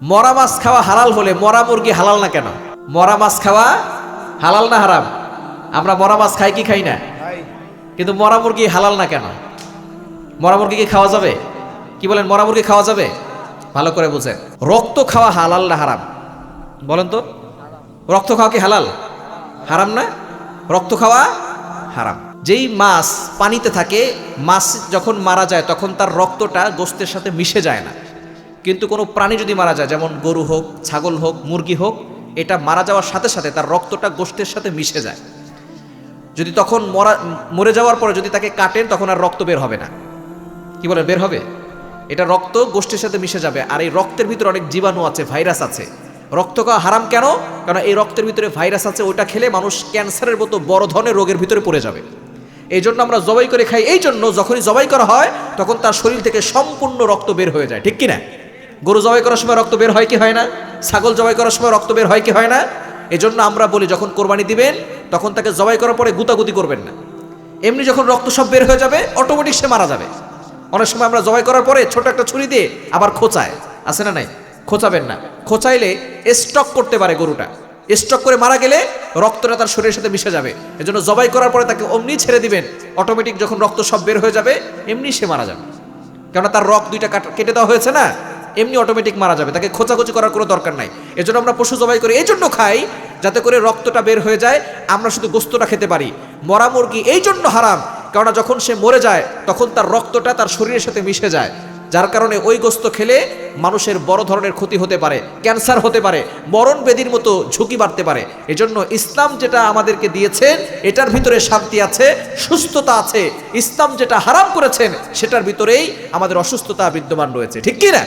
মরা মাছ খাওয়া হালাল হলে মরা মুরগি হালাল না কেন? মরা মাছ খাওয়া হালাল না হারাম? আমরা মরা মাছ খাই কি খাই না? কিন্তু মরা মুরগি হালাল না কেন? মরা মুরগি কি খাওয়া যাবে? কি বলেন, মরা মুরগি খাওয়া যাবে? ভালো করে বুঝেন, রক্ত খাওয়া হালাল না হারাম? বলেন তো, রক্ত খাওয়া কি হালাল? হারাম না? রক্ত খাওয়া হারাম। যেই মাছ পানিতে থাকে, মাছ যখন মারা যায় তখন তার রক্তটা গোশতের সাথে মিশে যায় না। কিন্তু কোনো প্রাণী যদি মারা যায়, যেমন গরু হোক, ছাগল হোক, মুরগি হোক, এটা মারা যাওয়ার সাথে সাথে তার রক্তটা গোশতের সাথে মিশে যায়। যদি তখন মরে যাওয়ার পরে যদি তাকে কাটেন, তখন আর রক্ত বের হবে না। কি বলেন, বের হবে? এটা রক্ত গোশতের সাথে মিশে যাবে। আর এই রক্তের ভিতরে অনেক জীবাণু আছে, ভাইরাস আছে। রক্ত খাওয়া হারাম কেন? কারণ এই রক্তের ভিতরে ভাইরাস আছে, ওইটা খেলে মানুষ ক্যান্সারের মতো বড় ধরনের রোগের ভিতরে পড়ে যাবে। এই জন্য আমরা জবাই করে খাই। এই জন্য যখনই জবাই করা হয় তখন তার শরীর থেকে সম্পূর্ণ রক্ত বের হয়ে যায়, ঠিক কিনা? গরু জবাই করার সময় রক্ত বের হয় কি হয় না? ছাগল জবাই করার সময় রক্ত বের হয় কি হয় না? এজন্য আমরা বলি, যখন কোরবানি দিবেন তখন তাকে জবাই করার পরে গুতাগুতি করবেন না। এমনি যখন রক্ত সব বের হয়ে যাবে, অটোমেটিক সে মারা যাবে। অনেক সময় আমরা জবাই করার পরে ছোট একটা ছুরি দিয়ে আবার খোঁচায়, আছে না নাই? খোঁচাবেন না। খোঁচাইলে স্টক করতে পারে গরুটা। স্টক করে মারা গেলে রক্তটা তার শরীরের সাথে মিশে যাবে। এজন্য জবাই করার পরে তাকে অমনি ছেড়ে দিবেন, অটোমেটিক যখন রক্ত সব বের হয়ে যাবে এমনি সে মারা যাবে। কেননা তার রক দুইটা কেটে দেওয়া হয়েছে না, এমনি অটোমেটিক মারা যাবে, তাকে খোঁচাখুচি করার কোনো দরকার নাই। এজন্য আমরা পশু জবাই করি, এই জন্য খাই যাতে করে রক্তটা বের হয়ে যায়, আমরা শুধু গোস্তটা খেতে পারি। মরা মুরগি এই জন্য হারাম, কেননা যখন সে মরে যায় তখন তার রক্তটা তার শরীরের সাথে মিশে যায়, যার কারণে ওই গোস্ত খেলে মানুষের বড় ধরনের ক্ষতি হতে পারে, ক্যান্সার হতে পারে, মরণ ব্যাধির মতো ঝুঁকি বাড়তে পারে। এজন্য ইসলাম যেটা আমাদেরকে দিয়েছেন এটার ভিতরে শান্তি আছে, সুস্থতা আছে। ইসলাম যেটা হারাম করেছেন সেটার ভিতরেই আমাদের অসুস্থতা বিদ্যমান রয়েছে, ঠিক কি না?